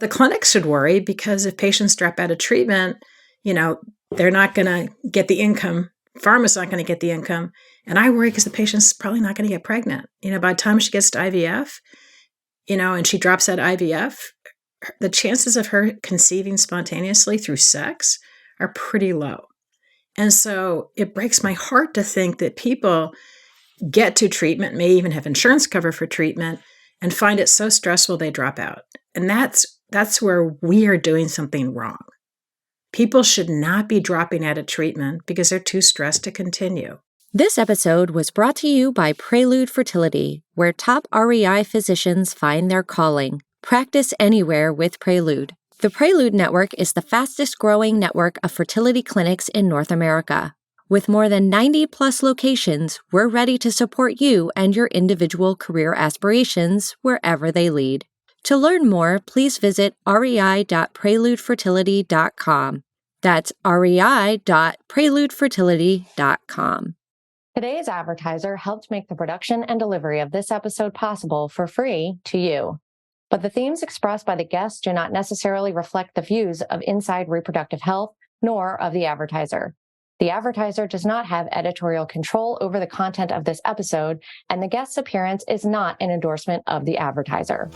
The clinics should worry because if patients drop out of treatment, they're not going to get the income. Pharma's not going to get the income. And I worry because the patient's probably not going to get pregnant. By the time she gets to IVF, and she drops out of IVF, the chances of her conceiving spontaneously through sex are pretty low. And so it breaks my heart to think that people get to treatment, may even have insurance cover for treatment, and find it so stressful they drop out. And that's where we are doing something wrong. People should not be dropping out of treatment because they're too stressed to continue. This episode was brought to you by Prelude Fertility, where top REI physicians find their calling. Practice anywhere with Prelude. The Prelude Network is the fastest growing network of fertility clinics in North America. With more than 90-plus locations, we're ready to support you and your individual career aspirations wherever they lead. To learn more, please visit rei.preludefertility.com. That's rei.preludefertility.com. Today's advertiser helped make the production and delivery of this episode possible for free to you. But the themes expressed by the guests do not necessarily reflect the views of Inside Reproductive Health, nor of the advertiser. The advertiser does not have editorial control over the content of this episode, and the guest's appearance is not an endorsement of the advertiser.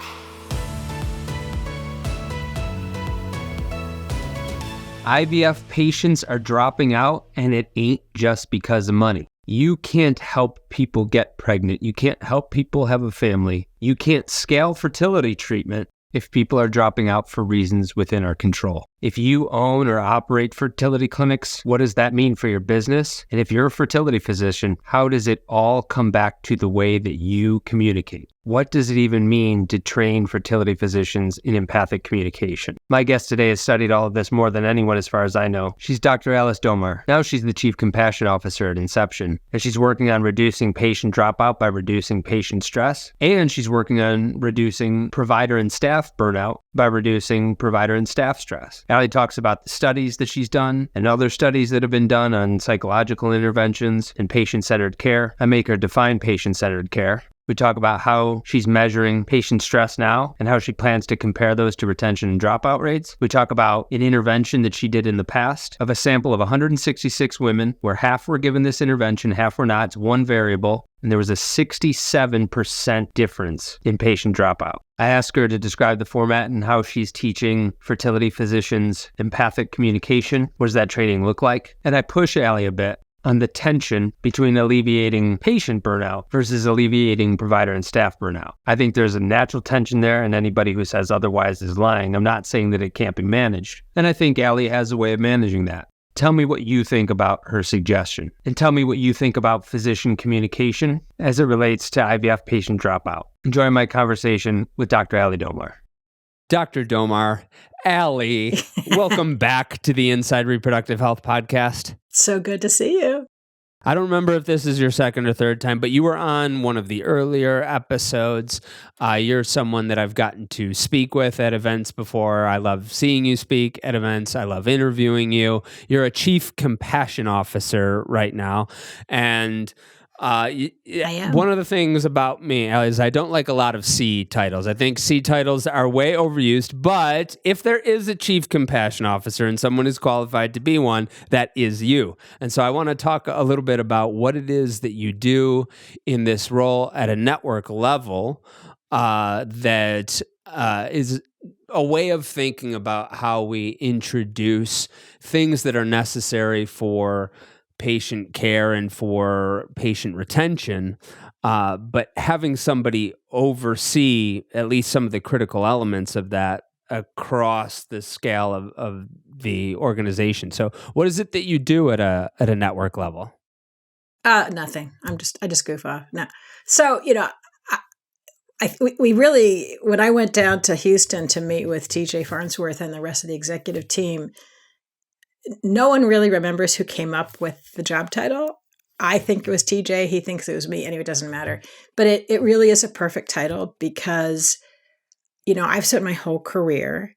IVF patients are dropping out, and it ain't just because of money. You can't help people get pregnant. You can't help people have a family. You can't scale fertility treatment if people are dropping out for reasons within our control. If you own or operate fertility clinics, what does that mean for your business? And if you're a fertility physician, how does it all come back to the way that you communicate? What does it even mean to train fertility physicians in empathic communication? My guest today has studied all of this more than anyone as far as I know. She's Dr. Alice Domar. Now she's the Chief Compassion Officer at Inception, and she's working on reducing patient dropout by reducing patient stress, and she's working on reducing provider and staff burnout by reducing provider and staff stress. Allie talks about the studies that she's done and other studies that have been done on psychological interventions and patient-centered care. I make her define patient-centered care. We talk about how she's measuring patient stress now and how she plans to compare those to retention and dropout rates. We talk about an intervention that she did in the past of a sample of 166 women where half were given this intervention, half were not. It's one variable. And there was a 67% difference in patient dropout. I asked her to describe the format and how she's teaching fertility physicians empathic communication. What does that training look like? And I push Allie a bit on the tension between alleviating patient burnout versus alleviating provider and staff burnout. I think there's a natural tension there, and anybody who says otherwise is lying. I'm not saying that it can't be managed. And I think Allie has a way of managing that. Tell me what you think about her suggestion, and tell me what you think about physician communication as it relates to IVF patient dropout. Enjoy my conversation with Dr. Allie Domar. Dr. Domar, Allie, welcome back to the Inside Reproductive Health podcast. So good to see you. I don't remember if this is your second or third time, but you were on one of the earlier episodes. You're someone that I've gotten to speak with at events before. I love seeing you speak at events. I love interviewing you. You're a chief compassion officer right now. And I am. One of the things about me is I don't like a lot of C titles. I think C titles are way overused, but if there is a chief compassion officer and someone is qualified to be one, that is you. And so I want to talk a little bit about what it is that you do in this role at a network level that is a way of thinking about how we introduce things that are necessary for patient care and for patient retention, but having somebody oversee at least some of the critical elements of that across the scale of the organization. So what is it that you do at a network level? Nothing. I just goof off. No. So, we really, when I went down to Houston to meet with TJ Farnsworth and the rest of the executive team, no one really remembers who came up with the job title. I think it was TJ. He thinks it was me. Anyway, it doesn't matter. But it really is a perfect title because, I've spent my whole career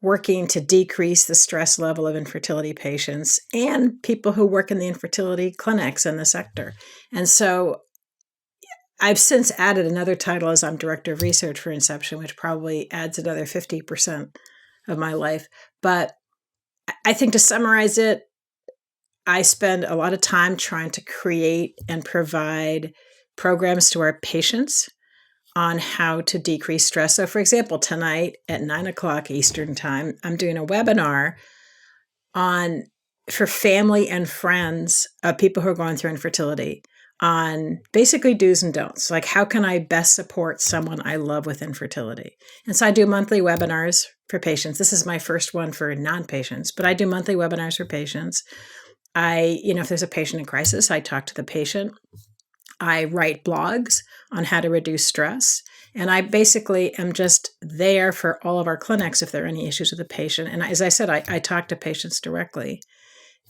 working to decrease the stress level of infertility patients and people who work in the infertility clinics in the sector. And so I've since added another title as I'm director of research for Inception, which probably adds another 50% of my life. But I think to summarize it, I spend a lot of time trying to create and provide programs to our patients on how to decrease stress. So, for example, tonight at 9:00 Eastern Time, I'm doing a webinar on for family and friends of people who are going through infertility on basically do's and don'ts. Like, how can I best support someone I love with infertility? And so I do monthly webinars for patients. This is my first one for non-patients, but I do monthly webinars for patients. If there's a patient in crisis, I talk to the patient. I write blogs on how to reduce stress. And I basically am just there for all of our clinics if there are any issues with the patient. And as I said, I talk to patients directly.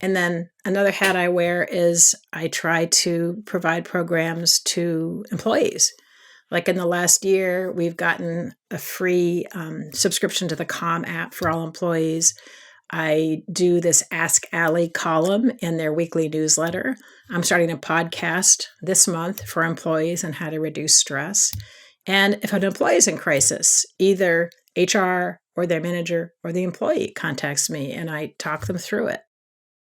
And then another hat I wear is I try to provide programs to employees. Like in the last year, we've gotten a free subscription to the Calm app for all employees. I do this Ask Allie column in their weekly newsletter. I'm starting a podcast this month for employees on how to reduce stress. And if an employee is in crisis, either HR or their manager or the employee contacts me and I talk them through it.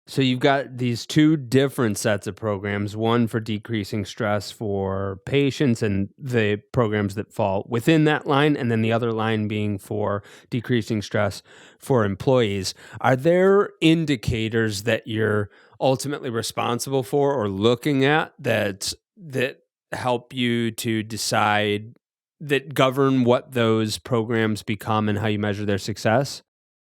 So you've got these two different sets of programs, one for decreasing stress for patients and the programs that fall within that line, and then the other line being for decreasing stress for employees. Are there indicators that you're ultimately responsible for or looking at that help you to decide, that govern what those programs become and how you measure their success?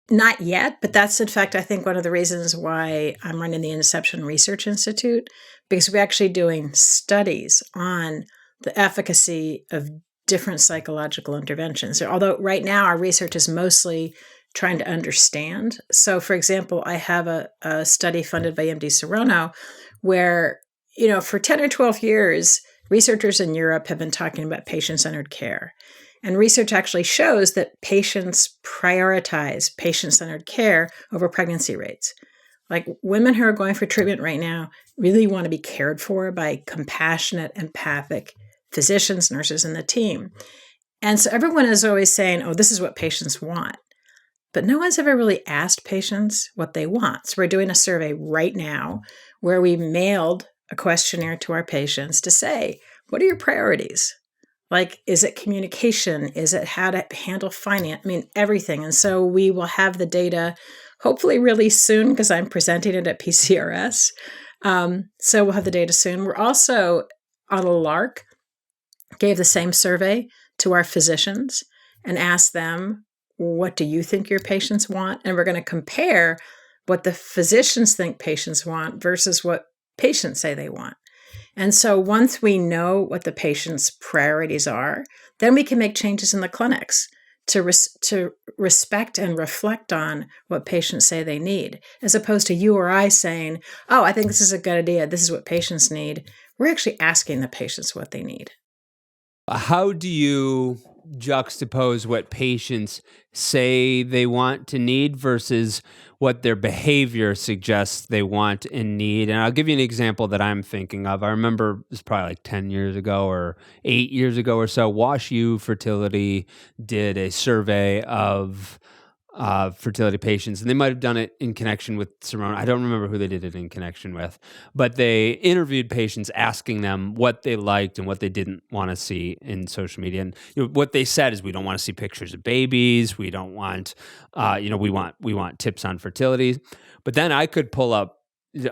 Not yet, but that's in fact, I think, one of the reasons why I'm running the Inception Research Institute, because we're actually doing studies on the efficacy of different psychological interventions. Although right now our research is mostly trying to understand. So, for example, I have a study funded by MD Serono where, for 10 or 12 years, researchers in Europe have been talking about patient-centered care. And research actually shows that patients prioritize patient-centered care over pregnancy rates. Like, women who are going for treatment right now really want to be cared for by compassionate, empathic physicians, nurses, and the team. And so everyone is always saying, oh, this is what patients want. But no one's ever really asked patients what they want. So we're doing a survey right now where we mailed a questionnaire to our patients to say, what are your priorities? Like, is it communication? Is it how to handle finance? I mean, everything. And so we will have the data hopefully really soon because I'm presenting it at PCRS. So we'll have the data soon. We're also on a lark, gave the same survey to our physicians and asked them, what do you think your patients want? And we're going to compare what the physicians think patients want versus what patients say they want. And so once we know what the patient's priorities are, then we can make changes in the clinics to respect and reflect on what patients say they need, as opposed to you or I saying, oh, I think this is a good idea. This is what patients need. We're actually asking the patients what they need. How do you juxtapose what patients say they want to need versus what their behavior suggests they want and need? And I'll give you an example that I'm thinking of. I remember it was probably like 10 years ago or 8 years ago or so, WashU Fertility did a survey of fertility patients, and they might have done it in connection with Serono. I don't remember who they did it in connection with, but they interviewed patients asking them what they liked and what they didn't want to see in social media. And what they said is, we don't want to see pictures of babies. We don't want, we want tips on fertility. But then I could pull up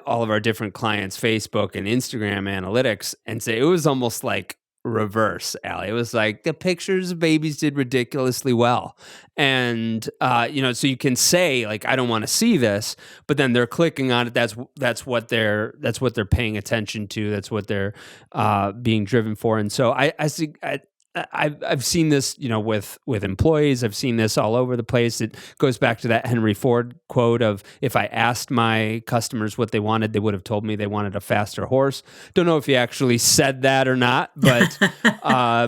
all of our different clients' Facebook and Instagram analytics and say it was almost like reverse, Allie. It was like the pictures of babies did ridiculously well. And, so you can say like, I don't want to see this, but then they're clicking on it. That's what they're paying attention to. That's what they're being driven for. And so I've seen this, with employees. I've seen this all over the place. It goes back to that Henry Ford quote of, if I asked my customers what they wanted, they would have told me they wanted a faster horse. Don't know if he actually said that or not, but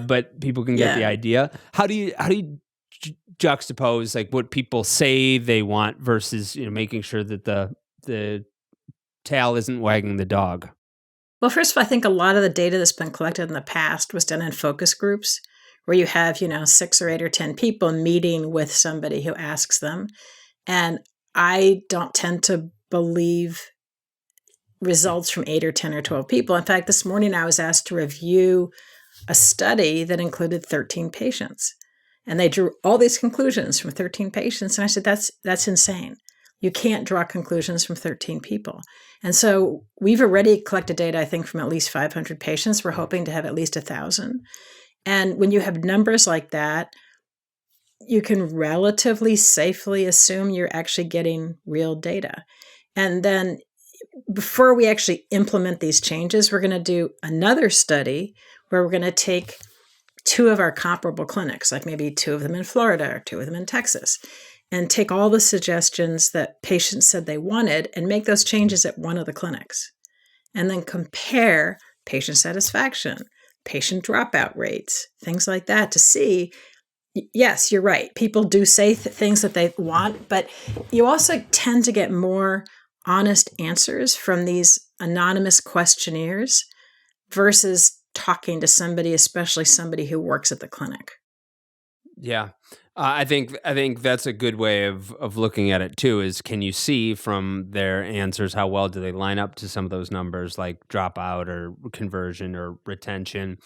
but people can get the idea. How do you juxtapose like what people say they want versus making sure that the tail isn't wagging the dog? Well, first of all, I think a lot of the data that's been collected in the past was done in focus groups where you have, 6 or 8 or 10 people meeting with somebody who asks them. And I don't tend to believe results from 8 or 10 or 12 people. In fact, this morning I was asked to review a study that included 13 patients. And they drew all these conclusions from 13 patients. And I said, that's insane. You can't draw conclusions from 13 people. And so we've already collected data, I think, from at least 500 patients. We're hoping to have at least 1,000. And when you have numbers like that, you can relatively safely assume you're actually getting real data. And then before we actually implement these changes, we're going to do another study where we're going to take 2 of our comparable clinics, like maybe 2 of them in Florida or 2 of them in Texas, and take all the suggestions that patients said they wanted and make those changes at one of the clinics. And then compare patient satisfaction, patient dropout rates, things like that to see, yes, you're right. People do say things that they want, but you also tend to get more honest answers from these anonymous questionnaires versus talking to somebody, especially somebody who works at the clinic. Yeah. I think that's a good way of looking at it too, is can you see from their answers how well do they line up to some of those numbers like dropout or conversion or retention?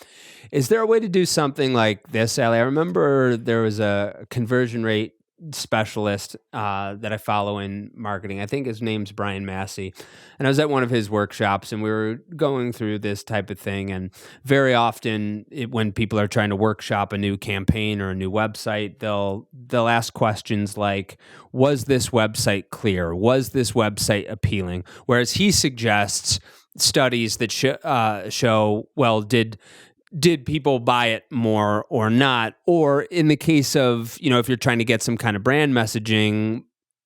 Is there a way to do something like this, Allie? I remember there was a conversion rate specialist that I follow in marketing. I think his name's Brian Massey. And I was at one of his workshops and we were going through this type of thing. And very often when people are trying to workshop a new campaign or a new website, they'll ask questions like, was this website clear? Was this website appealing? Whereas he suggests studies that show, well, did people buy it more or not? Or in the case of, if you're trying to get some kind of brand messaging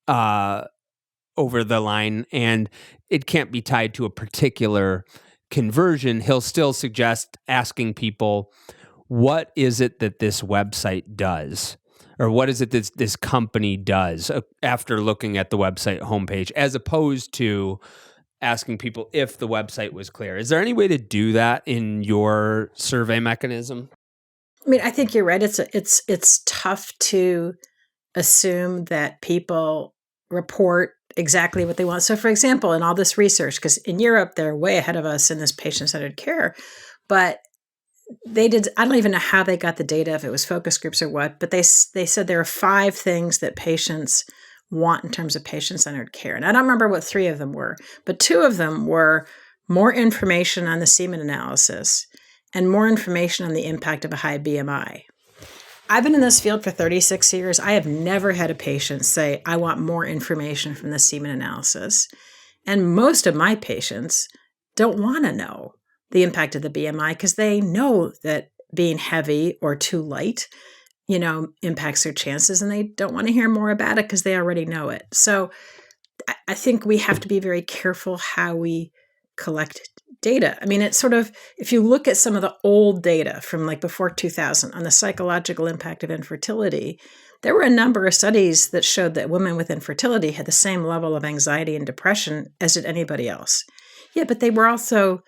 over the line and it can't be tied to a particular conversion, he'll still suggest asking people, what is it that this website does? Or what is it that this company does after looking at the website homepage, as opposed to asking people if the website was clear. Is there any way to do that in your survey mechanism? I mean, I think you're right. It's tough to assume that people report exactly what they want. So, for example, in all this research, because in Europe they're way ahead of us in this patient-centered care, but I don't even know how they got the data, if it was focus groups or what, but they said there are 5 things that patients want in terms of patient-centered care. And I don't remember what 3 of them were, but 2 of them were more information on the semen analysis and more information on the impact of a high BMI. I've been in this field for 36 years. I have never had a patient say, I want more information from the semen analysis. And most of my patients don't want to know the impact of the BMI because they know that being heavy or too light impacts their chances, and they don't want to hear more about it because they already know it. So I think we have to be very careful how we collect data. I mean, it's sort of, if you look at some of the old data from like before 2000 on the psychological impact of infertility, there were a number of studies that showed that women with infertility had the same level of anxiety and depression as did anybody else. Yeah, but they were also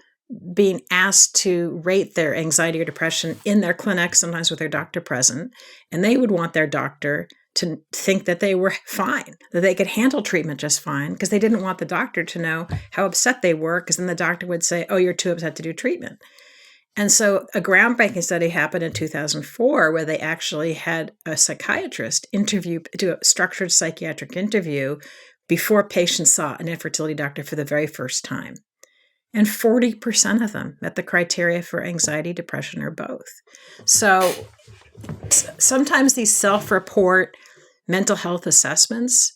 being asked to rate their anxiety or depression in their clinic, sometimes with their doctor present, and they would want their doctor to think that they were fine, that they could handle treatment just fine, because they didn't want the doctor to know how upset they were, because then the doctor would say, oh, you're too upset to do treatment. And so a groundbreaking study happened in 2004 where they actually had a psychiatrist do a structured psychiatric interview before patients saw an infertility doctor for the very first time. And 40% of them met the criteria for anxiety, depression, or both. So sometimes these self-report mental health assessments,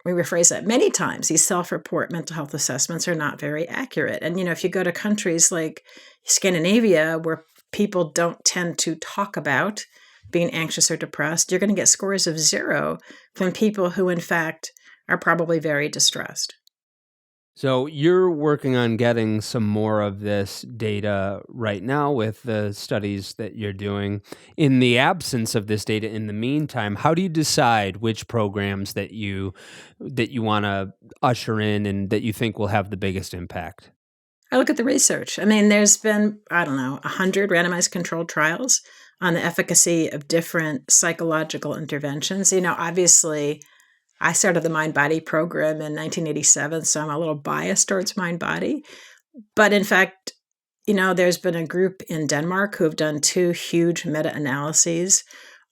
we rephrase that many times, these self-report mental health assessments are not very accurate. And, if you go to countries like Scandinavia, where people don't tend to talk about being anxious or depressed, you're going to get scores of 0 from people who, in fact, are probably very distressed. So you're working on getting some more of this data right now with the studies that you're doing. In the absence of this data in the meantime, how do you decide which programs that you want to usher in and that you think will have the biggest impact? I look at the research. I mean, there's been, 100 randomized controlled trials on the efficacy of different psychological interventions. Obviously, I started the Mind Body program in 1987, so I'm a little biased towards Mind Body. But in fact, there's been a group in Denmark who have done 2 huge meta-analyses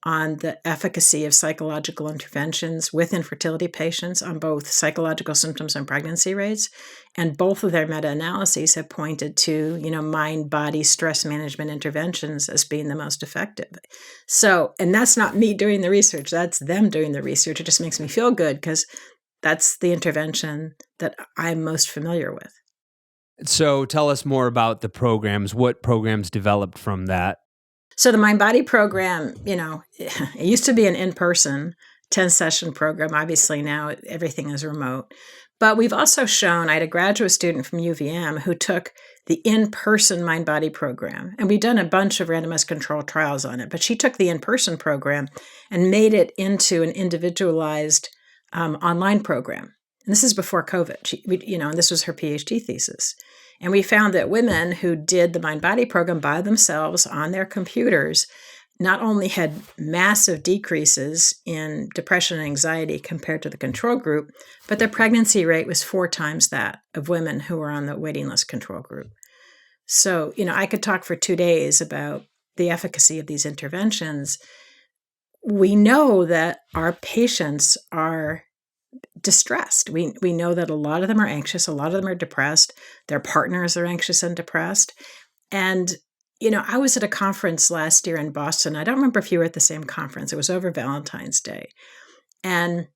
on the efficacy of psychological interventions with infertility patients on both psychological symptoms and pregnancy rates. And both of their meta-analyses have pointed to, mind-body stress management interventions as being the most effective. So, and that's not me doing the research, that's them doing the research. It just makes me feel good because that's the intervention that I'm most familiar with. So tell us more about the programs. What programs developed from that? So the Mind Body program, it used to be an in-person 10-session program. Obviously now everything is remote. But we've also shown, I had a graduate student from UVM who took the in-person Mind Body program. And we've done a bunch of randomized controlled trials on it. But she took the in-person program and made it into an individualized online program. And this is before COVID. And this was her PhD thesis. And we found that women who did the Mind Body program by themselves on their computers not only had massive decreases in depression and anxiety compared to the control group, but their pregnancy rate was 4 times that of women who were on the waiting list control group. So, I could talk for 2 days about the efficacy of these interventions. We know that our patients are distressed. We know that a lot of them are anxious, a lot of them are depressed, their partners are anxious and depressed. And, I was at a conference last year in Boston. I don't remember if you were at the same conference. It was over Valentine's Day. And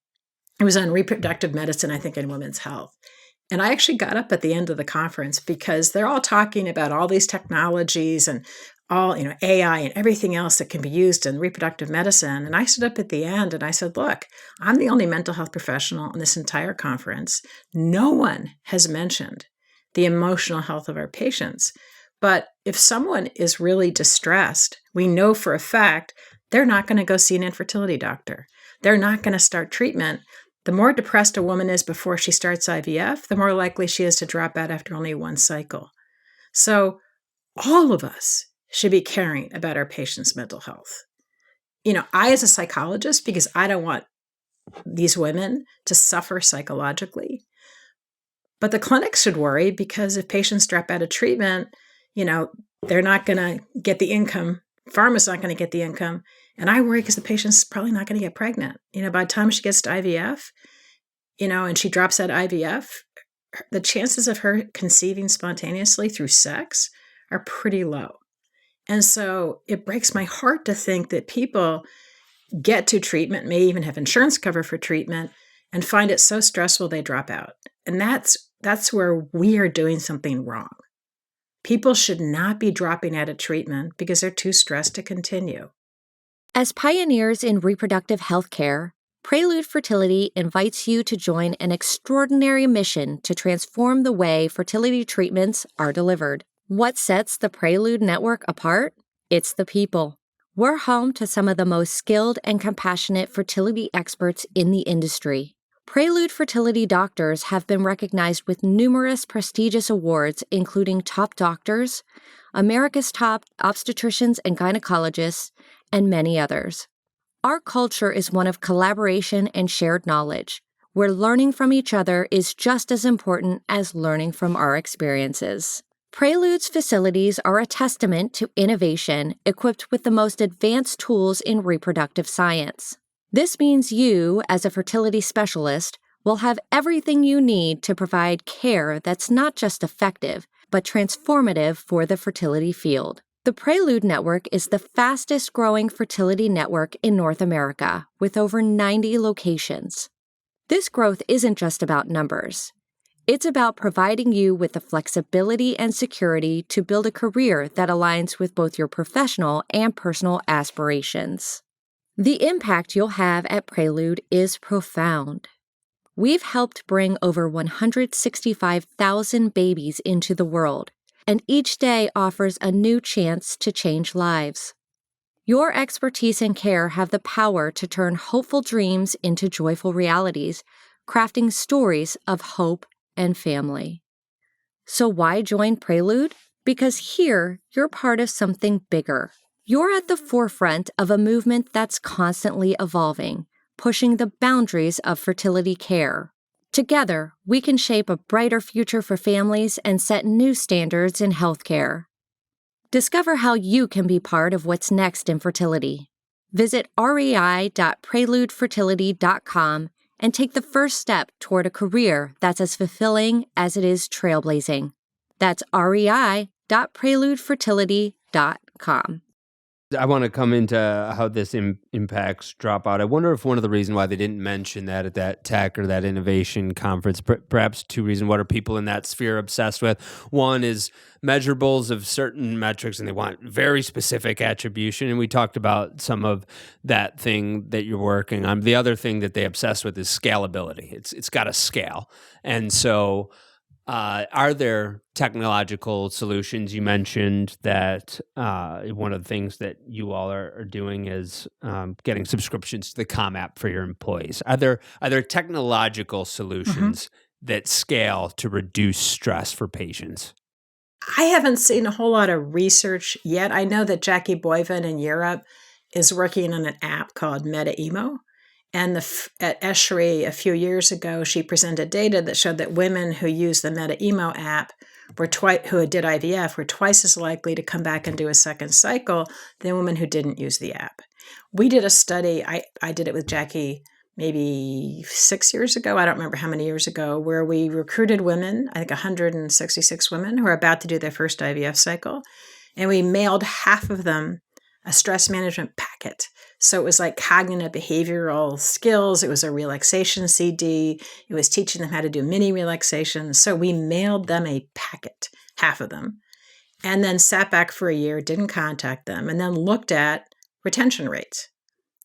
it was on reproductive medicine, I think, and women's health. And I actually got up at the end of the conference because they're all talking about all these technologies and all, AI and everything else that can be used in reproductive medicine. And I stood up at the end and I said, look, I'm the only mental health professional in this entire conference. No one has mentioned the emotional health of our patients. But if someone is really distressed, we know for a fact they're not going to go see an infertility doctor. They're not going to start treatment. The more depressed a woman is before she starts IVF, the more likely she is to drop out after only 1 cycle. So all of us should be caring about our patients' mental health. I, as a psychologist, because I don't want these women to suffer psychologically, but the clinics should worry because if patients drop out of treatment, they're not going to get the income. Pharma's not going to get the income. And I worry because the patient's probably not going to get pregnant. By the time she gets to IVF, and she drops out of IVF, the chances of her conceiving spontaneously through sex are pretty low. And so it breaks my heart to think that people get to treatment, may even have insurance cover for treatment, and find it so stressful they drop out. And that's where we are doing something wrong. People should not be dropping out of treatment because they're too stressed to continue. As pioneers in reproductive health care, Prelude Fertility invites you to join an extraordinary mission to transform the way fertility treatments are delivered. What sets the Prelude Network apart? It's the people. We're home to some of the most skilled and compassionate fertility experts in the industry. Prelude fertility doctors have been recognized with numerous prestigious awards, including Top Doctors, America's Top Obstetricians and Gynecologists, and many others. Our culture is one of collaboration and shared knowledge, where learning from each other is just as important as learning from our experiences. Prelude's facilities are a testament to innovation, equipped with the most advanced tools in reproductive science. This means you, as a fertility specialist, will have everything you need to provide care that's not just effective, but transformative for the fertility field. The Prelude Network is the fastest growing fertility network in North America, with over 90 locations. This growth isn't just about numbers. It's about providing you with the flexibility and security to build a career that aligns with both your professional and personal aspirations. The impact you'll have at Prelude is profound. We've helped bring over 165,000 babies into the world, and each day offers a new chance to change lives. Your expertise and care have the power to turn hopeful dreams into joyful realities, crafting stories of hope and family. So why join Prelude? Because here, you're part of something bigger. You're at the forefront of a movement that's constantly evolving, pushing the boundaries of fertility care. Together, we can shape a brighter future for families and set new standards in healthcare. Discover how you can be part of what's next in fertility. Visit rei.preludefertility.com and take the first step toward a career that's as fulfilling as it is trailblazing. That's rei.preludefertility.com. I want to come into how this impacts dropout. I wonder if one of the reasons why they didn't mention that at that tech or that innovation conference, perhaps two reasons. What are people in that sphere obsessed with? One is measurables of certain metrics, and they want very specific attribution. And we talked about some of that thing that you're working on. The other thing that they obsess with is scalability. It's got to scale. And so are there technological solutions? You mentioned that one of the things that you all are doing is getting subscriptions to the Calm app for your employees. Are there technological solutions that scale to reduce stress for patients? I haven't seen a whole lot of research yet. I know that Jackie Boyven in Europe is working on an app called MetaEmo. And at ESHRI a few years ago, she presented data that showed that women who used the MetaEmo app who did IVF were twice as likely to come back and do a second cycle than women who didn't use the app. We did a study, I did it with Jackie maybe 6 years ago, I don't remember how many years ago, where we recruited women, I think 166 women who are about to do their first IVF cycle, and we mailed half of them a stress management packet. So it was like cognitive behavioral skills. It was a relaxation CD. It was teaching them how to do mini relaxations. So we mailed them a packet, half of them, and then sat back for a year, didn't contact them, and then looked at retention rates.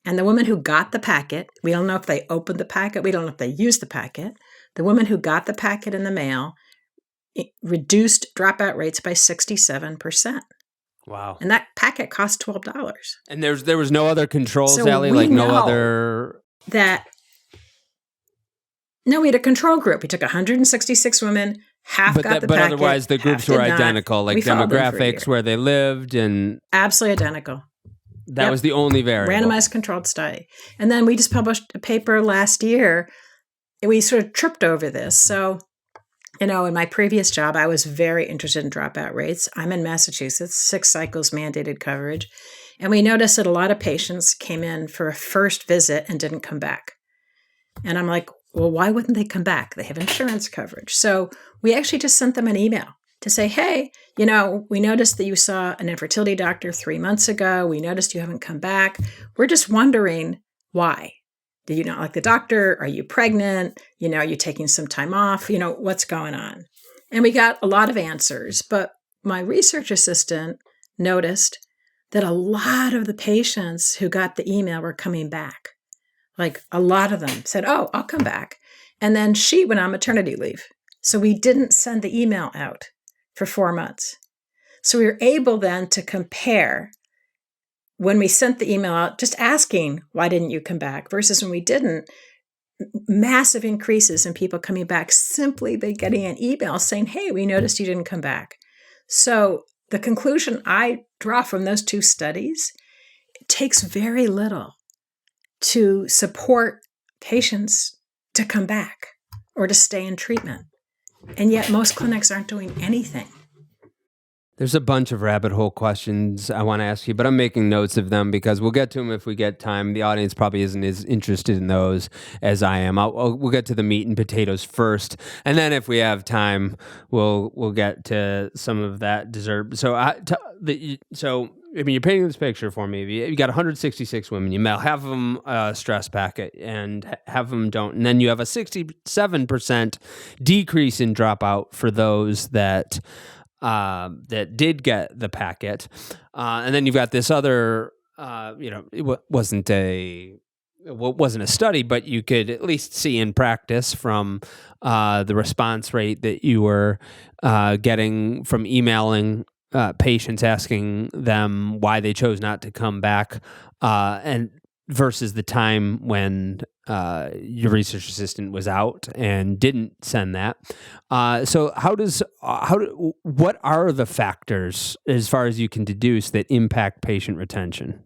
And the women who got the packet, we don't know if they opened the packet. We don't know if they used the packet. The women who got the packet in the mail reduced dropout rates by 67%. Wow. And that packet cost $12. And there was no other controls, So Allie? we Like no know other... No, we had a control group. We took 166 women, half got the packet. But otherwise the groups were identical, like demographics, where they lived, and... Absolutely identical. That was the only variable. Randomized controlled study. And then we just published a paper last year. And we sort of tripped over this. So, in my previous job, I was very interested in dropout rates. I'm in Massachusetts, 6 cycles mandated coverage. And we noticed that a lot of patients came in for a first visit and didn't come back. And I'm like, well, why wouldn't they come back? They have insurance coverage. So we actually just sent them an email to say, hey, we noticed that you saw an infertility doctor 3 months ago. We noticed you haven't come back. We're just wondering why. Do you not like the doctor? Are you pregnant? Are you taking some time off? What's going on? And we got a lot of answers. But my research assistant noticed that a lot of the patients who got the email were coming back. Like a lot of them said, oh, I'll come back. And then she went on maternity leave. So we didn't send the email out for 4 months. So we were able then to compare when we sent the email out, just asking, why didn't you come back? Versus when we didn't, massive increases in people coming back simply by getting an email saying, hey, we noticed you didn't come back. So the conclusion I draw from those 2 studies, it takes very little to support patients to come back or to stay in treatment. And yet most clinics aren't doing anything. There's a bunch of rabbit hole questions I want to ask you, but I'm making notes of them because we'll get to them if we get time. The audience probably isn't as interested in those as I am. We'll get to the meat and potatoes first, and then if we have time, we'll get to some of that dessert. So, you're painting this picture for me. You got 166 women. You mail half of them a stress packet, and half of them don't. And then you have a 67% decrease in dropout for those that did get the packet. And then you've got this other, it wasn't a study, but you could at least see in practice from the response rate that you were getting from emailing patients, asking them why they chose not to come back, and versus the time when your research assistant was out and didn't send that. So what are the factors, as far as you can deduce, that impact patient retention?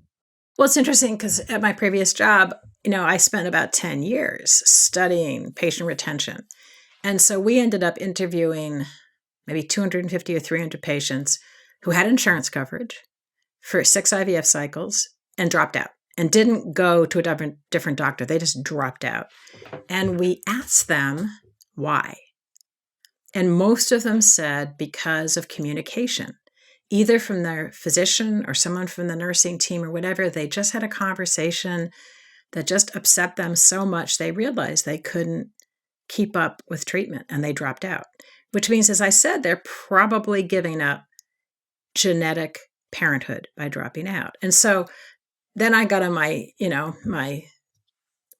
Well, it's interesting because at my previous job, I spent about 10 years studying patient retention. And so we ended up interviewing maybe 250 or 300 patients who had insurance coverage for 6 IVF cycles and dropped out and didn't go to a different doctor. They just dropped out. And we asked them why. And most of them said because of communication, either from their physician or someone from the nursing team or whatever. They just had a conversation that just upset them so much they realized they couldn't keep up with treatment and they dropped out, which means, as I said, they're probably giving up genetic parenthood by dropping out. And so then I got on my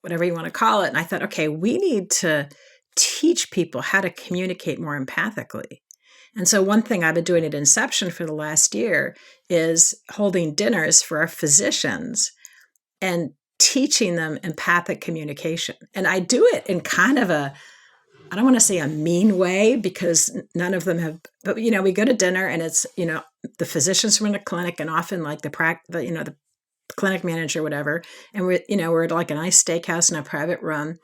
whatever you want to call it, and I thought, okay, we need to teach people how to communicate more empathically. And so one thing I've been doing at Inception for the last year is holding dinners for our physicians and teaching them empathic communication. And I do it in kind of I don't want to say a mean way because none of them have, but we go to dinner and it's, the physicians from the clinic and often like the clinic manager, whatever. And we're at like a nice steakhouse in a private room.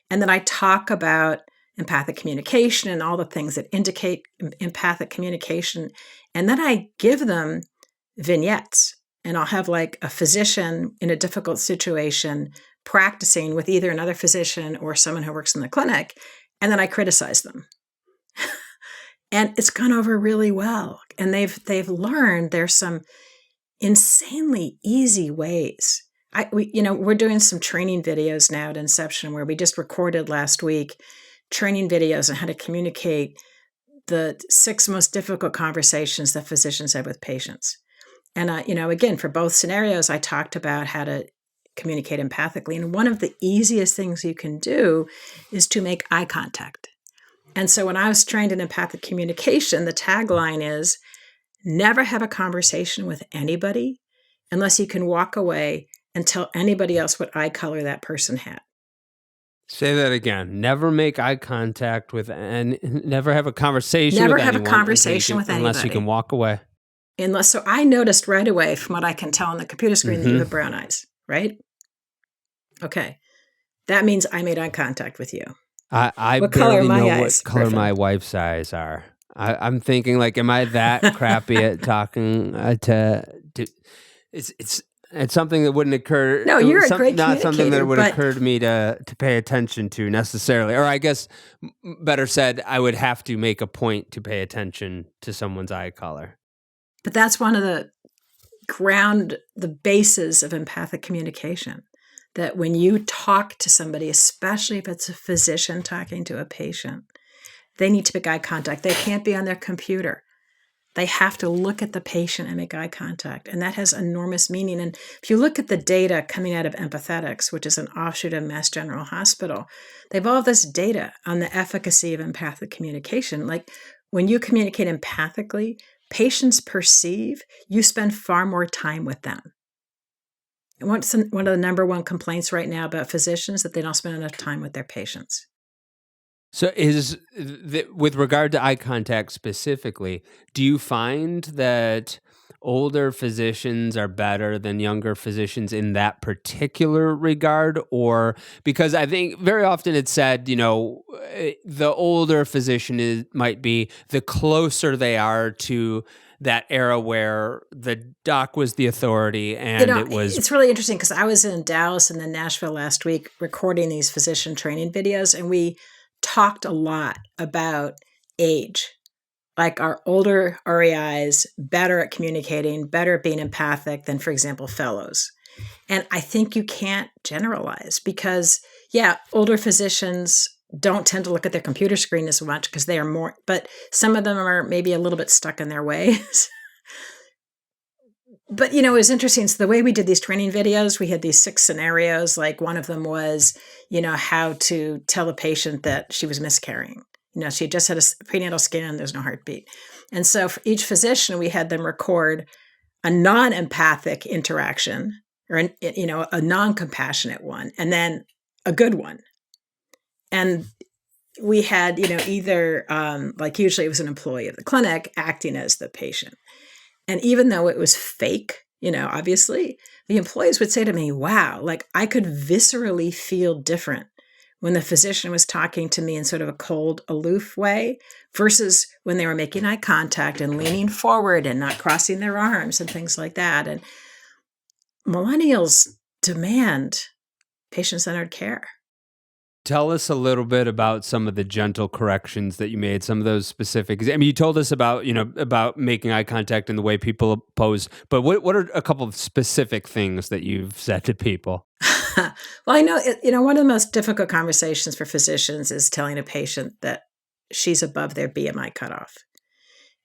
And then I talk about empathic communication and all the things that indicate empathic communication. And then I give them vignettes. And I'll have like a physician in a difficult situation practicing with either another physician or someone who works in the clinic. And then I criticize them. And it's gone over really well. And they've learned there's some insanely easy ways. We're doing some training videos now at Inception where we just recorded last week training videos on how to communicate the 6 most difficult conversations that physicians have with patients. And, again, for both scenarios, I talked about how to communicate empathically. And one of the easiest things you can do is to make eye contact. And so when I was trained in empathic communication, the tagline is never have a conversation with anybody unless you can walk away and tell anybody else what eye color that person had. Say that again. Never make eye contact with and never have a conversation never with anyone. Never have a conversation with anybody. Unless you can walk away. So I noticed right away from what I can tell on the computer screen that you have brown eyes, right? Okay. That means I made eye contact with you. I what barely color know eyes, what color Griffin? my wife's eyes are. I'm thinking like, am I that crappy at talking to it's something that wouldn't occur. No, you're a great not something that would but occur to me to pay attention to necessarily. Or I guess better said, I would have to make a point to pay attention to someone's eye color. But that's one of the bases of empathic communication, that when you talk to somebody, especially if it's a physician talking to a patient, they need to make eye contact. They can't be on their computer. They have to look at the patient and make eye contact. And that has enormous meaning. And if you look at the data coming out of Empathetics, which is an offshoot of Mass General Hospital, they've all this data on the efficacy of empathic communication. Like when you communicate empathically, patients perceive you spend far more time with them. And what's one of the number one complaints right now about physicians? That they don't spend enough time with their patients. So with regard to eye contact specifically, do you find that older physicians are better than younger physicians in that particular regard? Or because I think very often it's said, the older physician might be the closer they are to that era where the doc was the authority and it was... It's really interesting because I was in Dallas and then Nashville last week recording these physician training videos, and we talked a lot about age. Like our older REIs, better at communicating, better at being empathic than, for example, fellows. And I think you can't generalize because, older physicians don't tend to look at their computer screen as much because they are more, but some of them are maybe a little bit stuck in their ways. But, it was interesting. So the way we did these training videos, we had these 6 scenarios. Like one of them was, how to tell a patient that she was miscarrying. She had just had a prenatal scan, there's no heartbeat. And so for each physician, we had them record a non-empathic interaction or, a non-compassionate one, and then a good one. And we had, either like usually it was an employee of the clinic acting as the patient. And even though it was fake, obviously, the employees would say to me, wow, like I could viscerally feel different when the physician was talking to me in sort of a cold, aloof way versus when they were making eye contact and leaning forward and not crossing their arms and things like that. And millennials demand patient-centered care. Tell us a little bit about some of the gentle corrections that you made, some of those specific. I mean, you told us about, about making eye contact and the way people pose, but what are a couple of specific things that you've said to people? Well, I know, one of the most difficult conversations for physicians is telling a patient that she's above their BMI cutoff.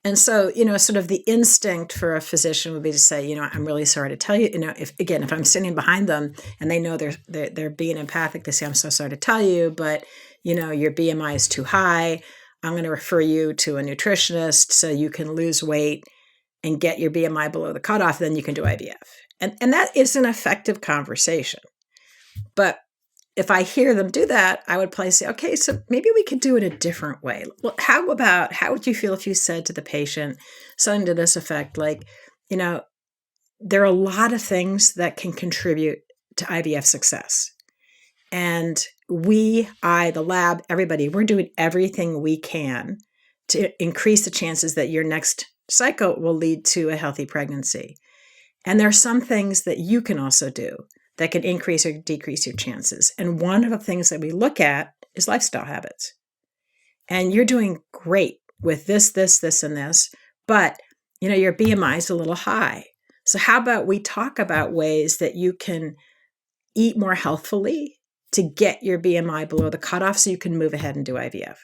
And so, sort of the instinct for a physician would be to say, I'm really sorry to tell you, if I'm sitting behind them and they know they're being empathic, they say, I'm so sorry to tell you, but, your BMI is too high. I'm going to refer you to a nutritionist so you can lose weight and get your BMI below the cutoff, then you can do IVF. And that is an effective conversation. But if I hear them do that, I would probably say, okay, so maybe we could do it a different way. Well, how would you feel if you said to the patient something to this effect, like, there are a lot of things that can contribute to IVF success. And the lab, everybody, we're doing everything we can to increase the chances that your next cycle will lead to a healthy pregnancy. And there are some things that you can also do that can increase or decrease your chances. And one of the things that we look at is lifestyle habits. And you're doing great with this, and this, but your BMI is a little high. So how about we talk about ways that you can eat more healthfully to get your BMI below the cutoff so you can move ahead and do IVF?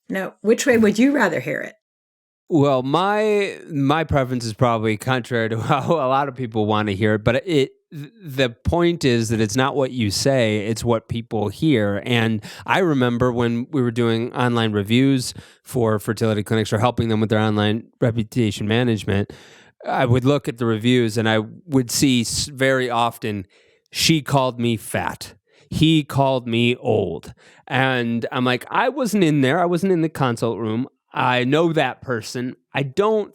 Now, which way would you rather hear it? Well, my preference is probably contrary to how a lot of people want to hear it, but the point is that it's not what you say, it's what people hear. And I remember when we were doing online reviews for fertility clinics or helping them with their online reputation management, I would look at the reviews and I would see very often, she called me fat. He called me old. And I'm like, I wasn't in there. I wasn't in the consult room. I know that person. I doubt,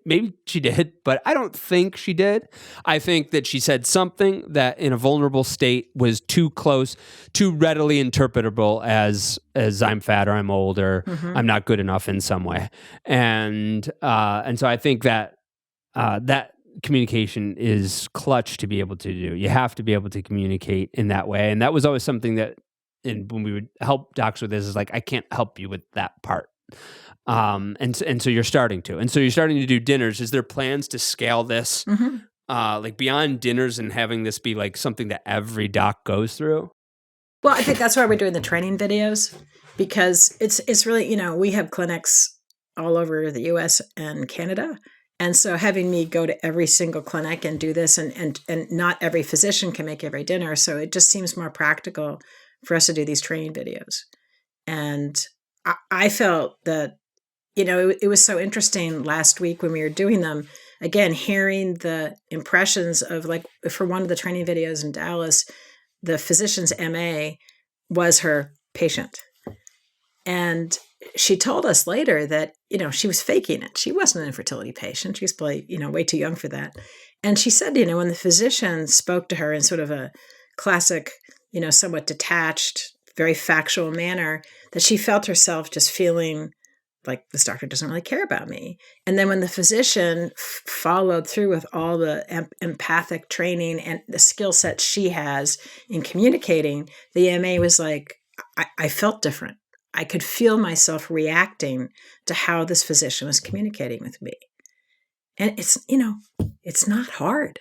maybe she did, but I don't think she did. I think that she said something that in a vulnerable state was too close, too readily interpretable as I'm fat or I'm old or I'm not good enough in some way. And so I think that that communication is clutch to be able to do. You have to be able to communicate in that way. And that was always something that when we would help docs with this is like, I can't help you with that part. And so you're starting to. And so you're starting to do dinners. Is there plans to scale this like beyond dinners and having this be like something that every doc goes through? Well, I think that's why we're doing the training videos, because it's really, we have clinics all over the US and Canada. And so having me go to every single clinic and do this and not every physician can make every dinner. So it just seems more practical for us to do these training videos. And I felt that, it was so interesting last week when we were doing them, again, hearing the impressions of, like, for one of the training videos in Dallas, the physician's MA was her patient. And she told us later that, she was faking it. She wasn't an infertility patient. She was probably, way too young for that. And she said, when the physician spoke to her in sort of a classic, somewhat detached, very factual manner, that she felt herself just feeling like this doctor doesn't really care about me. And then when the physician followed through with all the empathic training and the skill set she has in communicating, the MA was like, I felt different. I could feel myself reacting to how this physician was communicating with me. And it's, it's not hard.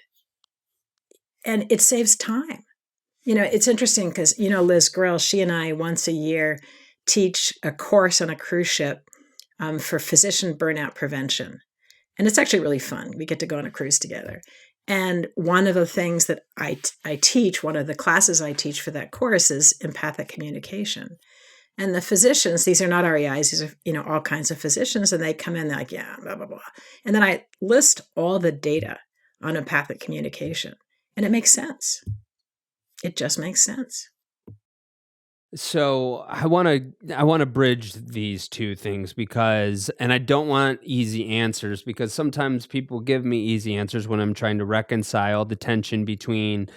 And it saves time. It's interesting because, Liz Grill, she and I once a year teach a course on a cruise ship for physician burnout prevention. And it's actually really fun. We get to go on a cruise together. And one of the things that I teach, one of the classes I teach for that course is empathic communication. And the physicians, these are not REIs, these are, all kinds of physicians, and they come in, they're like, yeah, blah, blah, blah. And then I list all the data on empathic communication, and it makes sense. It just makes sense. So I want to bridge these two things because, and I don't want easy answers because sometimes people give me easy answers when I'm trying to reconcile the tension between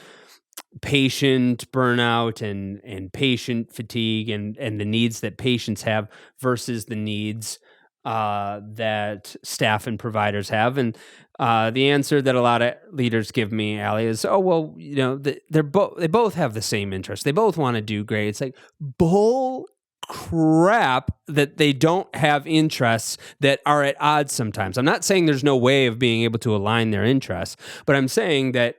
patient burnout and patient fatigue and the needs that patients have versus the needs that staff and providers have. And the answer that a lot of leaders give me, Allie, is, oh, well, they both have the same interest. They both want to do great. It's like bull crap that they don't have interests that are at odds sometimes. I'm not saying there's no way of being able to align their interests, but I'm saying that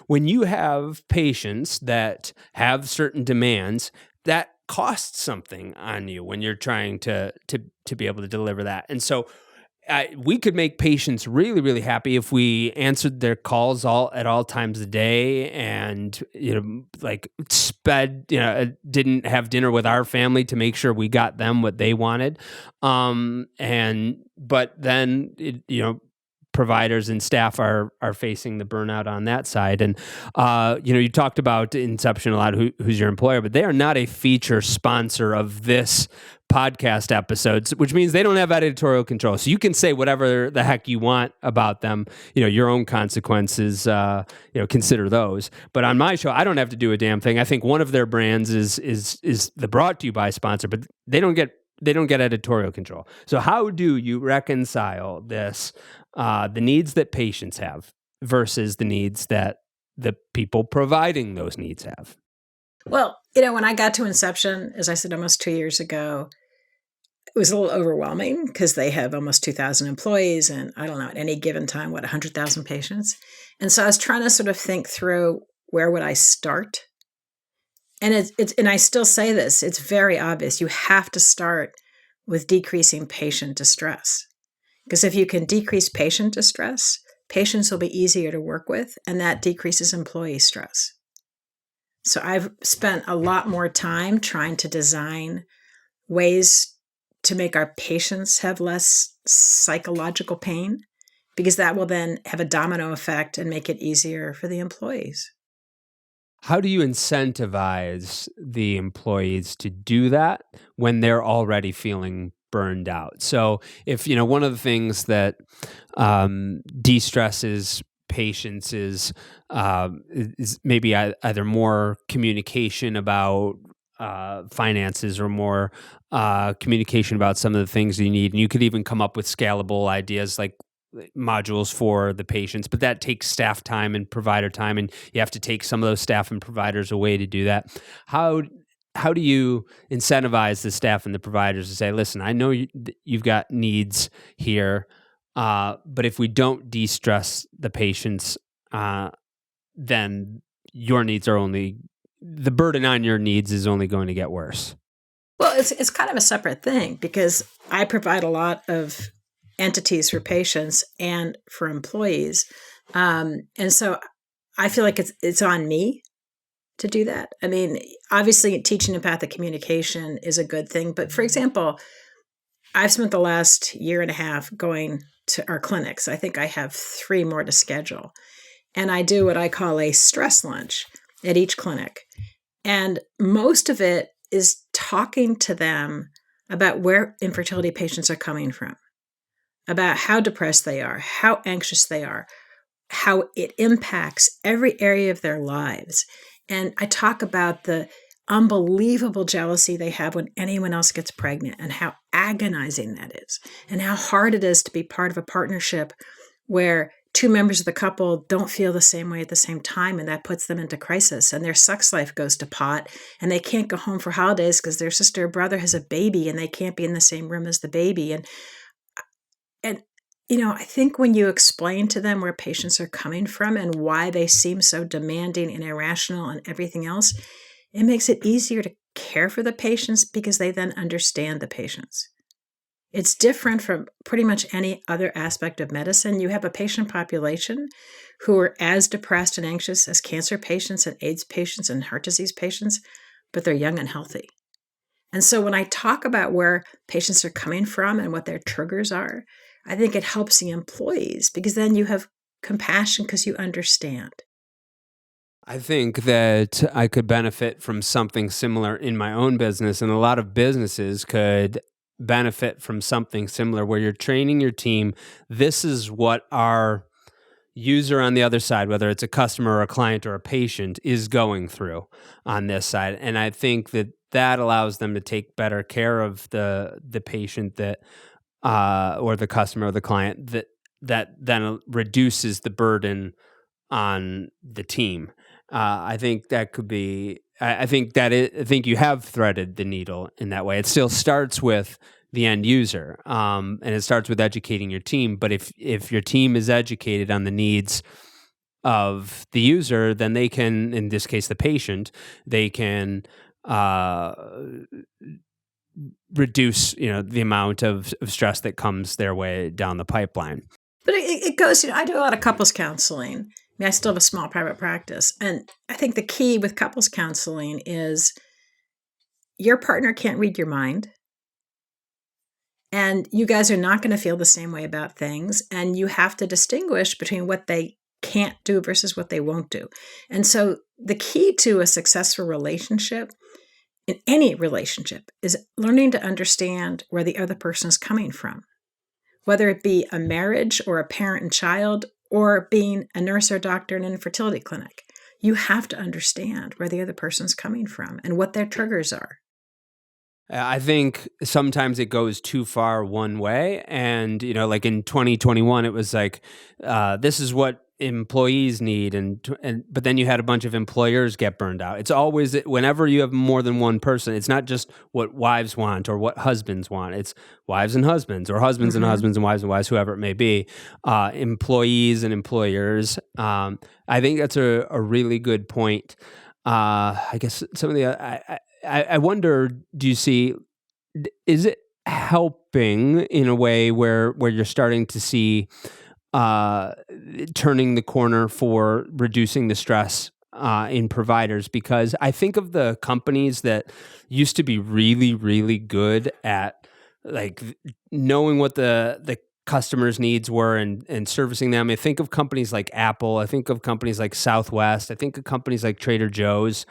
when you have patients that have certain demands, that costs something on you when you're trying to be able to deliver that. And so we could make patients really, really happy if we answered their calls at all times of the day, and didn't have dinner with our family to make sure we got them what they wanted. But then providers and staff are facing the burnout on that side. And you talked about Inception a lot, who's your employer, but they are not a feature sponsor of this podcast episodes, which means they don't have editorial control. So you can say whatever the heck you want about them, your own consequences, consider those. But on my show, I don't have to do a damn thing. I think one of their brands is the brought to you by sponsor, but they don't get editorial control. So how do you reconcile this, the needs that patients have versus the needs that the people providing those needs have? Well, when I got to Inception, as I said, almost 2 years ago, it was a little overwhelming because they have almost 2,000 employees and I don't know, at any given time, 100,000 patients. And so I was trying to sort of think through, where would I start? And and I still say this, it's very obvious. You have to start with decreasing patient distress. Because if you can decrease patient distress, patients will be easier to work with, and that decreases employee stress. So I've spent a lot more time trying to design ways to make our patients have less psychological pain, because that will then have a domino effect and make it easier for the employees. How do you incentivize the employees to do that when they're already feeling burned out? So if, one of the things that de-stresses patients is maybe either more communication about finances or more communication about some of the things you need. And you could even come up with scalable ideas like modules for the patients, but that takes staff time and provider time, and you have to take some of those staff and providers away to do that. How do you incentivize the staff and the providers to say, listen, I know you've got needs here, but if we don't de-stress the patients, then your needs the burden on your needs is only going to get worse? Well, it's kind of a separate thing, because I provide a lot of entities for patients and for employees. And so I feel like it's on me to do that. I mean, obviously teaching empathic communication is a good thing. But for example, I've spent the last year and a half going to our clinics. I think I have 3 more to schedule. And I do what I call a stress lunch at each clinic. And most of it is talking to them about where infertility patients are coming from, about how depressed they are, how anxious they are, how it impacts every area of their lives. And I talk about the unbelievable jealousy they have when anyone else gets pregnant, and how agonizing that is, and how hard it is to be part of a partnership where 2 members of the couple don't feel the same way at the same time, and that puts them into crisis, and their sex life goes to pot, and they can't go home for holidays because their sister or brother has a baby and they can't be in the same room as the baby. And I think when you explain to them where patients are coming from and why they seem so demanding and irrational and everything else, it makes it easier to care for the patients, because they then understand the patients. It's different from pretty much any other aspect of medicine. You have a patient population who are as depressed and anxious as cancer patients and AIDS patients and heart disease patients, but they're young and healthy. And so when I talk about where patients are coming from and what their triggers are, I think it helps the employees, because then you have compassion because you understand. I think that I could benefit from something similar in my own business, and a lot of businesses could benefit from something similar where you're training your team. This is what our user on the other side, whether it's a customer or a client or a patient, is going through on this side. And I think that that allows them to take better care of the patient that or the customer or the client, that then reduces the burden on the team. I think that could be. I think you have threaded the needle in that way. It still starts with the end user, and it starts with educating your team. But if your team is educated on the needs of the user, then they can, in this case, the patient, they can reduce the amount of stress that comes their way down the pipeline. But it goes, I do a lot of couples counseling. I mean, I still have a small private practice. And I think the key with couples counseling is your partner can't read your mind. And you guys are not going to feel the same way about things. And you have to distinguish between what they can't do versus what they won't do. And so the key to a successful relationship, in any relationship, is learning to understand where the other person is coming from. Whether it be a marriage or a parent and child, or being a nurse or doctor in an infertility clinic, you have to understand where the other person's coming from and what their triggers are. I think sometimes it goes too far one way. And, like in 2021, it was like, this is what employees need. But then you had a bunch of employers get burned out. It's always, whenever you have more than one person, it's not just what wives want or what husbands want. It's wives and husbands, or husbands and husbands and wives, whoever it may be, employees and employers. I think that's a really good point. I guess some of the, I wonder, do you see, is it helping in a way where you're starting to see turning the corner for reducing the stress in providers? Because I think of the companies that used to be really, really good at like knowing what the customers' needs were and servicing them. I think of companies like Apple. I think of companies like Southwest. I think of companies like Trader Joe's.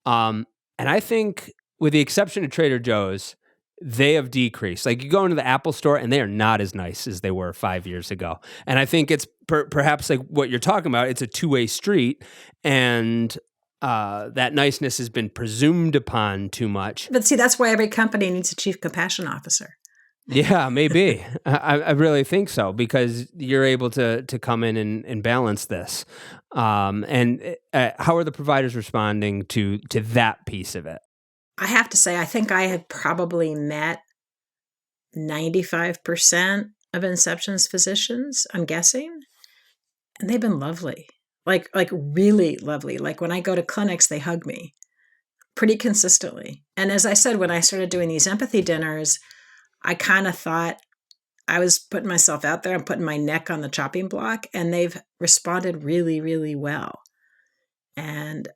And I think, with the exception of Trader Joe's, they have decreased. Like, you go into the Apple store and they are not as nice as they were 5 years ago. And I think it's perhaps like what you're talking about. It's a two-way street, and that niceness has been presumed upon too much. But see, that's why every company needs a chief compassion officer. Yeah, maybe. I really think so, because you're able to come in and balance this. And how are the providers responding to that piece of it? I have to say, I think I have probably met 95% of Inception's physicians, I'm guessing. And they've been lovely, like really lovely. Like, when I go to clinics, they hug me pretty consistently. And as I said, when I started doing these empathy dinners, I kind of thought I was putting myself out there and putting my neck on the chopping block, and they've responded really, really well. And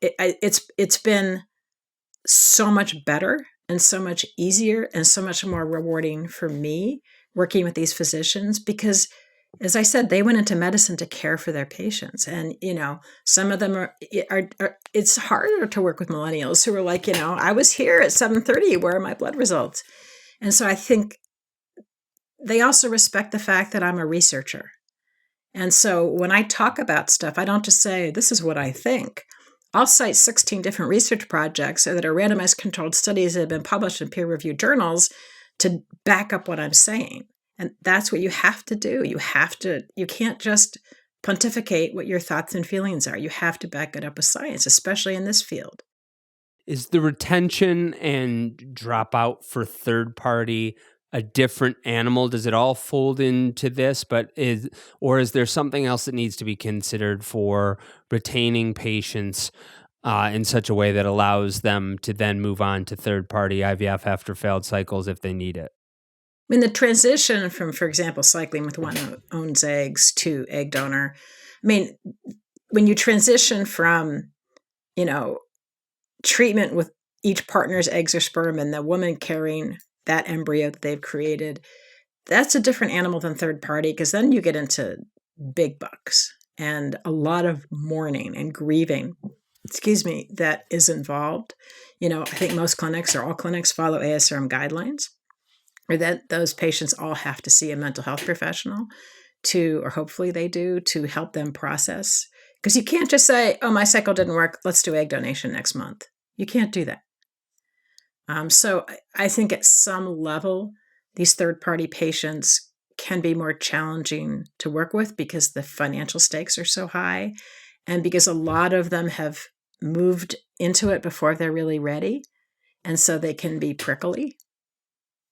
it's been so much better and so much easier and so much more rewarding for me working with these physicians, because, as I said, they went into medicine to care for their patients. And, some of them are it's harder to work with millennials who are like, I was here at 7:30, where are my blood results? And so I think they also respect the fact that I'm a researcher. And so when I talk about stuff, I don't just say, this is what I think. I'll cite 16 different research projects that are randomized controlled studies that have been published in peer-reviewed journals to back up what I'm saying. And that's what you have to do. You can't just pontificate what your thoughts and feelings are. You have to back it up with science, especially in this field. Is the retention and dropout for third party a different animal? Does it all fold into this? Is there something else that needs to be considered for retaining patients in such a way that allows them to then move on to third party IVF after failed cycles if they need it? I mean, the transition from, for example, cycling with one owns eggs to egg donor. I mean, when you transition from, treatment with each partner's eggs or sperm and the woman carrying that embryo that they've created, that's a different animal than third party, because then you get into big bucks. and a lot of mourning and grieving, that is involved. I think most clinics or all clinics follow ASRM guidelines, or that those patients all have to see a mental health professional or hopefully they do, to help them process. Because you can't just say, oh, my cycle didn't work, let's do egg donation next month. You can't do that. So I think at some level, these third-party patients can be more challenging to work with because the financial stakes are so high, and because a lot of them have moved into it before they're really ready, and so they can be prickly.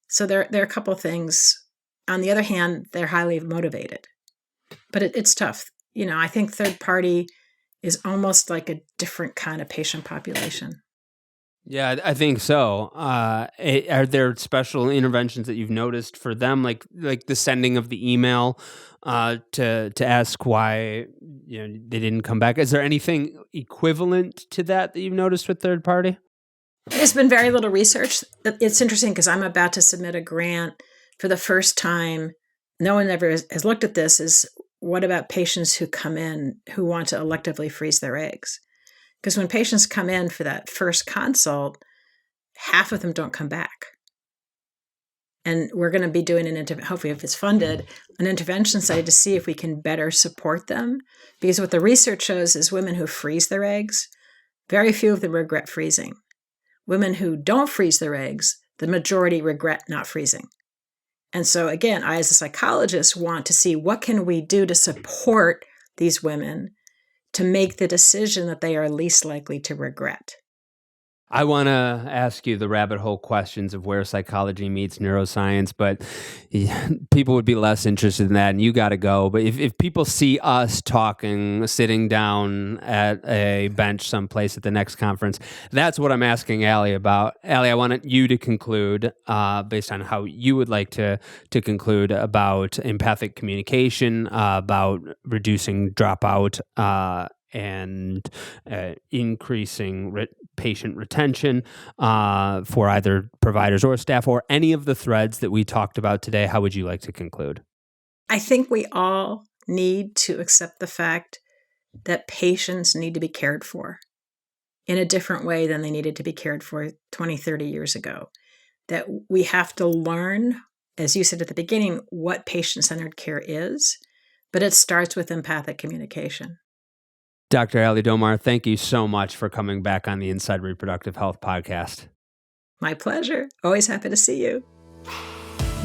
So there are a couple of things. On the other hand, they're highly motivated, but it's tough. I think third party is almost like a different kind of patient population. Yeah, I think so. Are there special interventions that you've noticed for them, like the sending of the email to ask why they didn't come back? Is there anything equivalent to that you've noticed with third party? There's been very little research. It's interesting because I'm about to submit a grant for the first time. No one ever has looked at this. Is what about patients who come in who want to electively freeze their eggs? Because when patients come in for that first consult, half of them don't come back. And we're going to be doing hopefully if it's funded, an intervention study to see if we can better support them. Because what the research shows is women who freeze their eggs, very few of them regret freezing. Women who don't freeze their eggs, the majority regret not freezing. And so again, I as a psychologist want to see what can we do to support these women to make the decision that they are least likely to regret. I want to ask you the rabbit hole questions of where psychology meets neuroscience, but people would be less interested in that, and you got to go. But if people see us talking, sitting down at a bench someplace at the next conference, that's what I'm asking Allie about. Allie, I want you to conclude, based on how you would like to conclude, about empathic communication, about reducing dropout, and increasing patient retention for either providers or staff, or any of the threads that we talked about today. How would you like to conclude? I think we all need to accept the fact that patients need to be cared for in a different way than they needed to be cared for 20, 30 years ago. That we have to learn, as you said at the beginning, what patient-centered care is, but it starts with empathic communication. Dr. Allie Domar, thank you so much for coming back on the Inside Reproductive Health podcast. My pleasure. Always happy to see you.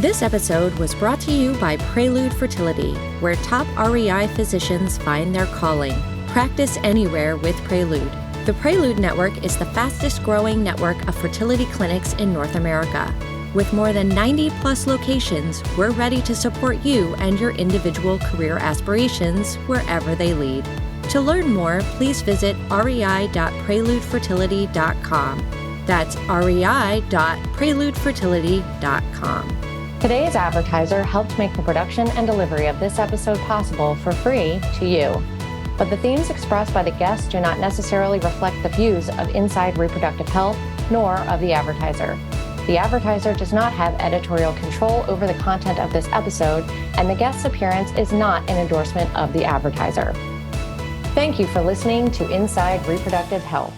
This episode was brought to you by Prelude Fertility, where top REI physicians find their calling. Practice anywhere with Prelude. The Prelude Network is the fastest growing network of fertility clinics in North America. With more than 90+ locations, we're ready to support you and your individual career aspirations wherever they lead. To learn more, please visit rei.preludefertility.com. That's rei.preludefertility.com. Today's advertiser helped make the production and delivery of this episode possible for free to you. But the themes expressed by the guests do not necessarily reflect the views of Inside Reproductive Health, nor of the advertiser. The advertiser does not have editorial control over the content of this episode, and the guest's appearance is not an endorsement of the advertiser. Thank you for listening to Inside Reproductive Health.